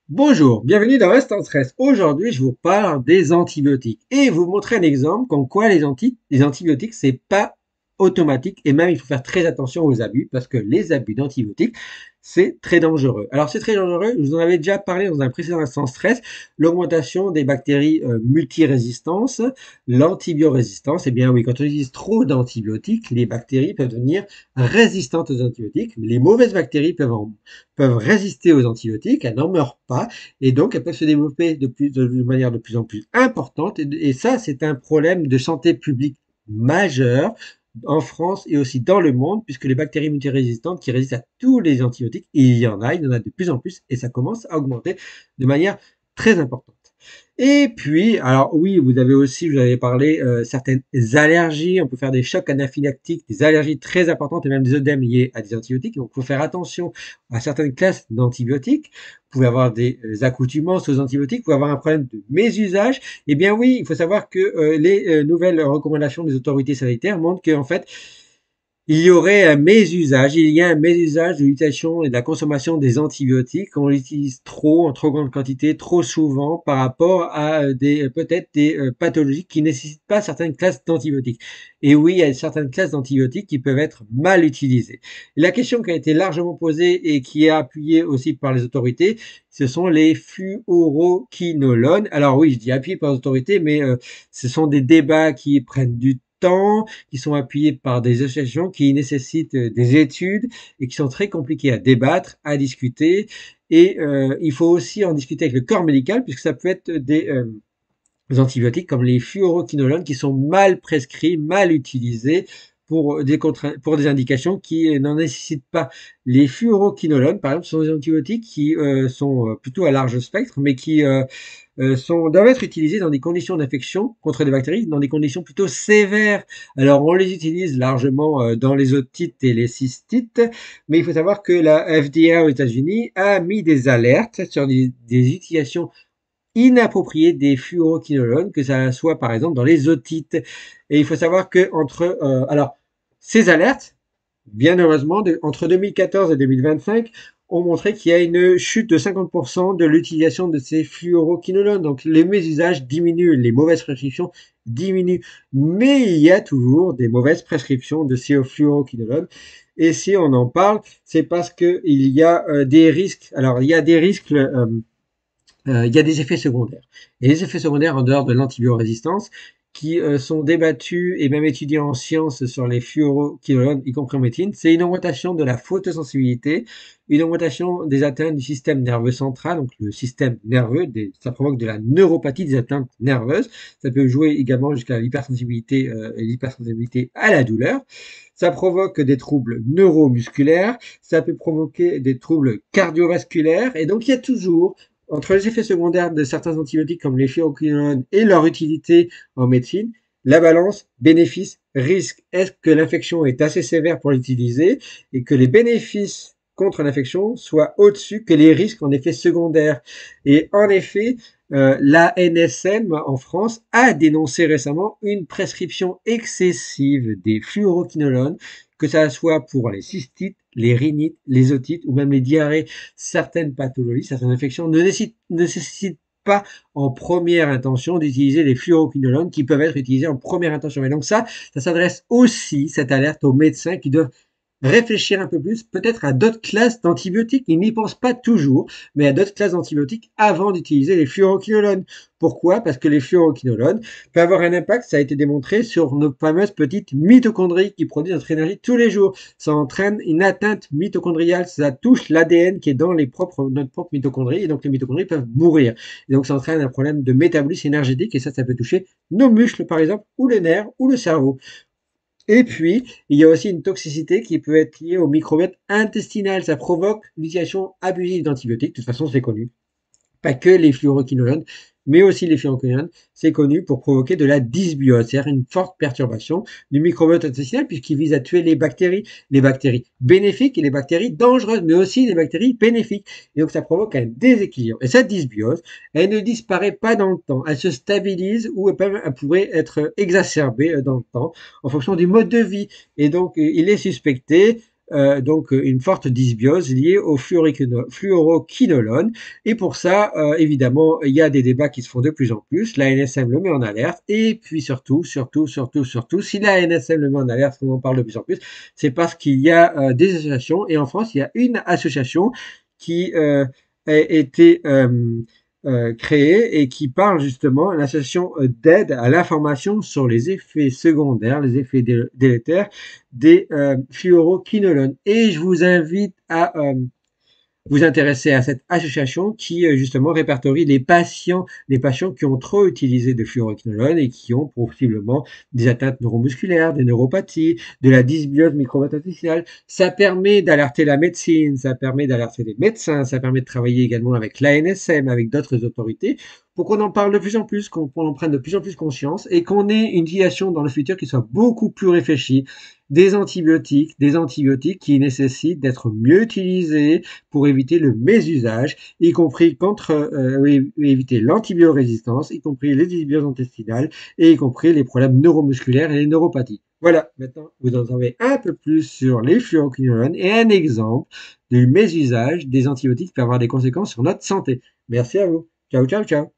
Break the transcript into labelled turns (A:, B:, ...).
A: Bonjour, bienvenue dans Instant Stress. Aujourd'hui, je vous parle des antibiotiques et vous montrer un exemple comme quoi les antibiotiques, c'est pas automatique et même il faut faire très attention aux abus parce que les abus d'antibiotiques, c'est très dangereux. Alors, c'est très dangereux, je vous en avais déjà parlé dans un précédent Instant Stress, l'augmentation des bactéries multirésistances, l'antibiorésistance. Eh bien oui, quand on utilise trop d'antibiotiques, les bactéries peuvent devenir résistantes aux antibiotiques. Les mauvaises bactéries peuvent résister aux antibiotiques, elles n'en meurent pas, et donc elles peuvent se développer de manière de plus en plus importante. Et ça, c'est un problème de santé publique majeur en France et aussi dans le monde, puisque les bactéries multirésistantes qui résistent à tous les antibiotiques, il y en a de plus en plus, et ça commence à augmenter de manière très importante. Et puis, alors oui, vous avez aussi, vous avez parlé, certaines allergies. On peut faire des chocs anaphylactiques, des allergies très importantes et même des œdèmes liés à des antibiotiques. Donc, il faut faire attention à certaines classes d'antibiotiques. Vous pouvez avoir des accoutumances aux antibiotiques. Vous pouvez avoir un problème de mésusage. Eh bien oui, il faut savoir que les nouvelles recommandations des autorités sanitaires montrent qu'en fait, il y aurait un mésusage, il y a un mésusage de l'utilisation et de la consommation des antibiotiques. On l'utilise trop, en trop grande quantité, trop souvent par rapport à peut-être des pathologies qui ne nécessitent pas certaines classes d'antibiotiques. Et oui, il y a certaines classes d'antibiotiques qui peuvent être mal utilisées. Et la question qui a été largement posée et qui est appuyée aussi par les autorités, ce sont les fluoroquinolones. Alors oui, je dis appuyé par les autorités, mais ce sont des débats qui prennent du temps, qui sont appuyés par des associations qui nécessitent des études et qui sont très compliquées à débattre, à discuter. Et il faut aussi en discuter avec le corps médical, puisque ça peut être des antibiotiques comme les fluoroquinolones qui sont mal prescrits, mal utilisés pour des indications qui n'en nécessitent pas. Les fluoroquinolones, par exemple, sont des antibiotiques qui sont plutôt à large spectre, mais qui doivent être utilisés dans des conditions d'infection contre des bactéries, dans des conditions plutôt sévères. Alors, on les utilise largement dans les otites et les cystites, mais il faut savoir que la FDA aux États-Unis a mis des alertes sur des utilisations inappropriées des fluoroquinolones, que ça soit par exemple dans les otites. Et il faut savoir que alors ces alertes, bien heureusement, entre 2014 et 2025, ont montré qu'il y a une chute de 50% de l'utilisation de ces fluoroquinolones. Donc les mésusages diminuent, les mauvaises prescriptions diminuent. Mais il y a toujours des mauvaises prescriptions de ces fluoroquinolones. Et si on en parle, c'est parce qu'il y a des risques. Alors il y a des risques il y a des effets secondaires. Et les effets secondaires en dehors de l'antibiorésistance qui sont débattus et même étudiés en sciences sur les fluoroquinolones, y compris en médecine, c'est une augmentation de la photosensibilité, une augmentation des atteintes du système nerveux central, donc le système nerveux, ça provoque de la neuropathie des atteintes nerveuses. Ça peut jouer également jusqu'à l'hypersensibilité et l'hypersensibilité à la douleur. Ça provoque des troubles neuromusculaires, ça peut provoquer des troubles cardiovasculaires, et donc il y a toujours entre les effets secondaires de certains antibiotiques comme les fluoroquinolones et leur utilité en médecine, la balance bénéfice-risque. Est-ce que l'infection est assez sévère pour l'utiliser et que les bénéfices contre l'infection soient au-dessus que les risques en effets secondaires? Et en effet, la NSM en France a dénoncé récemment une prescription excessive des fluoroquinolones, que ça soit pour les cystites, les rhinites, les otites ou même les diarrhées. Certaines pathologies, certaines infections ne nécessitent pas en première intention d'utiliser les fluoroquinolones qui peuvent être utilisés en première intention. Et donc ça s'adresse aussi, cette alerte, aux médecins qui doivent réfléchir un peu plus, peut-être à d'autres classes d'antibiotiques. Ils n'y pensent pas toujours, mais à d'autres classes d'antibiotiques avant d'utiliser les fluoroquinolones. Pourquoi? Parce que les fluoroquinolones peuvent avoir un impact, ça a été démontré, sur nos fameuses petites mitochondries qui produisent notre énergie tous les jours. Ça entraîne une atteinte mitochondriale, ça touche l'ADN qui est dans notre propre mitochondrie, et donc les mitochondries peuvent mourir. Et donc ça entraîne un problème de métabolisme énergétique, et ça peut toucher nos muscles par exemple, ou les nerfs, ou le cerveau. Et puis, il y a aussi une toxicité qui peut être liée au microbiote intestinal. Ça provoque l'utilisation abusive d'antibiotiques. De toute façon, c'est connu. Pas que les fluoroquinolones, mais aussi les fluoroquinolones, c'est connu pour provoquer de la dysbiose, c'est-à-dire une forte perturbation du microbiote intestinal puisqu'il vise à tuer les bactéries bénéfiques et les bactéries dangereuses, mais aussi les bactéries bénéfiques. Et donc ça provoque un déséquilibre. Et cette dysbiose, elle ne disparaît pas dans le temps, elle se stabilise ou elle pourrait être exacerbée dans le temps en fonction du mode de vie. Et donc il est suspecté donc une forte dysbiose liée au fluoroquinolone. Et pour ça, évidemment, il y a des débats qui se font de plus en plus. La NSM le met en alerte. Et puis surtout, si la NSM le met en alerte, on en parle de plus en plus, c'est parce qu'il y a des associations. Et en France, il y a une association qui a été créée et qui parle justement, l'association d'aide à l'information sur les effets secondaires, les effets délétères des fluoroquinolones. Et je vous invite à vous intéresser à cette association qui justement répertorie les patients qui ont trop utilisé de fluoroquinolone et qui ont possiblement des atteintes neuromusculaires, des neuropathies, de la dysbiose micromatosociale. Ça permet d'alerter la médecine, ça permet d'alerter les médecins, ça permet de travailler également avec l'ANSM, avec d'autres autorités, pour qu'on en parle de plus en plus, qu'on en prenne de plus en plus conscience et qu'on ait une utilisation dans le futur qui soit beaucoup plus réfléchie. Des antibiotiques qui nécessitent d'être mieux utilisés pour éviter le mésusage, y compris éviter l'antibiorésistance, y compris les dysbioses intestinales et y compris les problèmes neuromusculaires et les neuropathies. Voilà, maintenant vous en savez un peu plus sur les fluoroquinolones et un exemple du mésusage des antibiotiques qui peut avoir des conséquences sur notre santé. Merci à vous. Ciao, ciao, ciao.